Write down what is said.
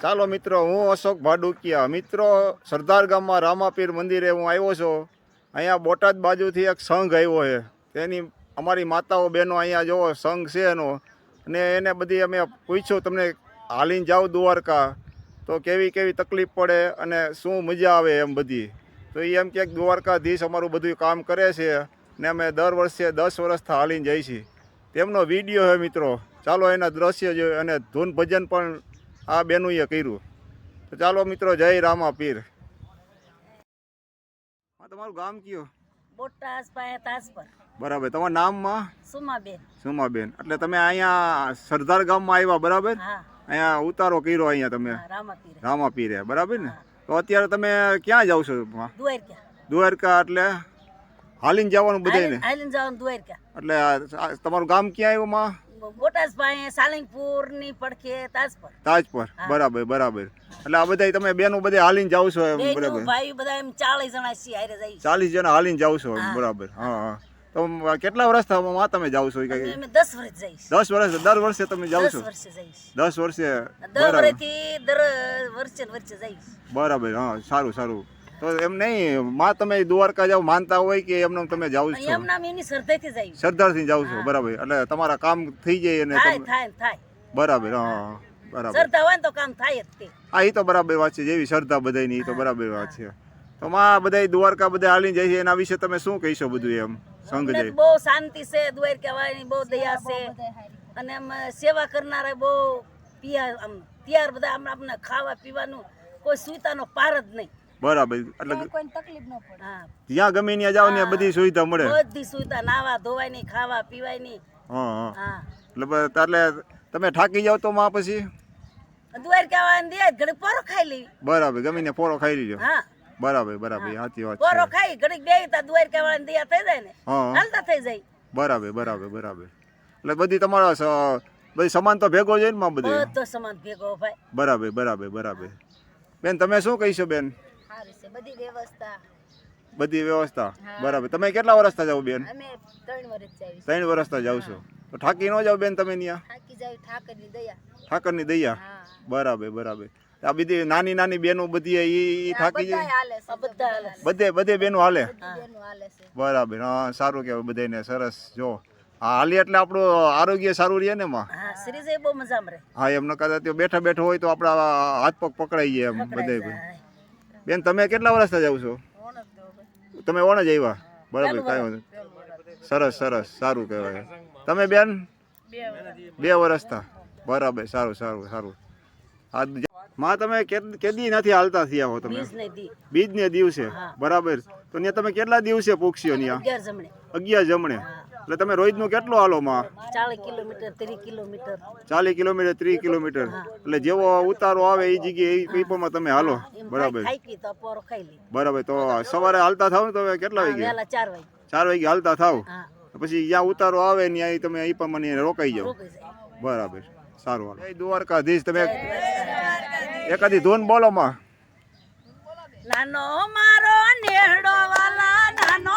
ચાલો મિત્રો, હું અશોક ભાડુકિયા. મિત્રો, સરદાર ગામમાં રામાપીર મંદિરે હું આવ્યો છું. અહીંયા બોટાદ બાજુથી એક સંઘ આવ્યો છે. તેની અમારી માતાઓ બહેનો અહીંયા જોવો સંઘ છે એનો, અને એને બધી અમે પૂછ્યું તમને હાલીને જાઓ દ્વારકા તો કેવી કેવી તકલીફ પડે અને શું મજા આવે એમ બધી. તો એ એમ કે દ્વારકાધીશ અમારું બધું કામ કરે છે ને અમે દર વર્ષે 10 વર્ષથી હાલીને જઈએ છીએ. તેમનો વિડીયો છે મિત્રો. ચાલો એના દ્રશ્ય જોઈએ અને ધૂન ભજન પણ આ બેનુએ કર્યું. તો ચાલો મિત્રો, જય રામાપીર. તમારું ગામ કયું? બોટાદ પાસે તાજપર. બરાબર. તમારા નામમાં? સુમાબેન. સુમાબેન. એટલે તમે અહીંયા સરદાર ગામમાં આવ્યા, બરાબર? હા. અહીંયા ઉતારો કર્યો અહીંયા તમે રામાપીર. રામાપીરે, બરાબર ને? તો અત્યારે તમે ક્યાં જાવ છો? દ્વારકા. દ્વારકા એટલે હાલીને જવાનું બધાને? હાલીને જવાનું દ્વારકા. એટલે તમારું ગામ ક્યાં આવ્યું માં? બોટાદ પાસે સાલિંગપુર ની પડખે તાજપર. તાજપર. બરાબર બરાબર. એટલે આ બધા તમે બેનો બધા હાલીને જાવ છો એમ? બરાબર. ભાઈ બધા એમ 40 જણા છીએ હારે જઈએ. 40 જણા હાલીને જાવ છો? બરાબર. હા હા. તો કેટલા વર્ષ થવામાં તમે જાવ છો? અમે 10 વર્ષ જઈશ. 10 વર્ષ. દર વર્ષે તમે જાવ છો? 10 વર્ષે જઈશ. 10 વર્ષે. દર વર્ષથી દર વર્ષે જઈશ. બરાબર. હા, સારું સારું. તો એમ નહીં માં, તમે દ્વારકા જાવ માનતા હોય કે એમને તમે જાવ છો? એમ નામ એની શ્રદ્ધાથી જઈશ. સરદારથી જાવ છો? બરાબર. એટલે તમારા કામ થઈ જાય અને થાય. બરાબર. હા બરાબર. શ્રદ્ધા હોય તો કામ થાય જ તે. હા, એ તો બરાબર વાત છે. જેવી શ્રદ્ધા બધાની, એ તો બરાબર વાત છે. તો માં બધા દ્વારકા બધા હાલીને જાય છે, એના વિશે તમે શું કહીશો બધું એમ? સંઘ જાય બહુ શાંતિ છે દ્વારકા વાળાની, બહુ દયા છે અને આમ સેવા કરનારા બહુ તૈયાર બધા. આપણે ખાવા પીવાનું કોઈ સુવિધાનો પાર જ નહીં. બરાબર. એટલે કોઈ તકલીફ ન પડે. હા, જ્યાં ગમે ત્યાં જાવ ને બધી સુવિધા મળે. બધી સુવિધા, નાવા ધોવાની, ખાવા પીવાની. હા હા. એટલે તમે થાકી જાવ તો માં પછી દ્વારકા વાળાને દે ઘડીક પોરો ખાઈ લેવી. બરાબર. ગમીને પોરો ખાઈ લીધો. હા, બરાબર બરાબર. સાચી વાત પોરો છે. ખાઈ ઘડીક બેહી તા દ્વારકા વાળાને દયા થઈ જાય ને, હા, હાલતા થઈ જાય. બરાબર બરાબર બરાબર. એટલે બધી તમારા બધી સમાન તો ભેગો છે ને માં? બધું બધો સમાન ભેગો ભાઈ. બરાબર બરાબર બરાબર. બેન, તમે શું કહીશો બેન? સારી છે બધી વ્યવસ્થા. બધી વ્યવસ્થા. બરાબર. તમે કેટલા વર્ષથી જાવ બેન? અમે 3 વર્ષ જઈએ. 3 વર્ષથી જાવ છો? તો થાકી ન જાવ બેન તમે ત્યાં? થાકી જાય, ઠાકરની દયા. ઠાકરની દયા. બરાબર બરાબર. આ બધી નાની નાની બેનો બધી એ થાકી જાય? હાલે છે. બધે બેનો હાલે? બેનો હાલે છે. બરાબર. હા, સારું કહેવાય બધાને. સરસ. જો હા, હાલી એટલે આપણું આરોગ્ય સારું રહે ને માં? હા, શ્રીજી બહુ મજામાં રહે. હા, એમ ન કદાચ બેઠા બેઠો હોય તો આપણા હાથ પગ પકડાઈ જાય એમ બધે. બેન, તમે કેટલા વર્ષથી જાવ છો? તમે ઓણ જ આવ્યા? બરાબર. કાંઈ વાંધો. સરસ સરસ. સારું કહેવાય. તમે બેન? 2 વર્ષથી. બરાબર. સારું સારું સારું. માં, તમે કેદી નથી હાલતા થયા હો તમે? બીજને દિવસે. બરાબર. તો ત્યાં તમે કેટલા દિવસે પૂછ્યો? ત્યાં 11 જમણે. એટલે તમે રોજનું કેટલું હાલો માં? 40 કિલોમીટર 30 કિલોમીટર. 40 kilometre 30 kilometre. એટલે જેવો ઉતારો આવે એ જગ્યાએ એ પીપોમાં તમે હાલો? બરાબર. બરાબર. તો સવારે હાલતા થાવ ને તો કેટલા વાગે? 4 વાગે હાલતા થાવ. પછી જ્યાં ઉતારો આવે ત્યાં તમે એ પણ મને રોકાઈ જાવ. બરાબર. સારું. જય દ્વારકાધીશ. તમે એકાદી ધૂન બોલો માં. નાનો મારો નેહડો વાલા, નાનો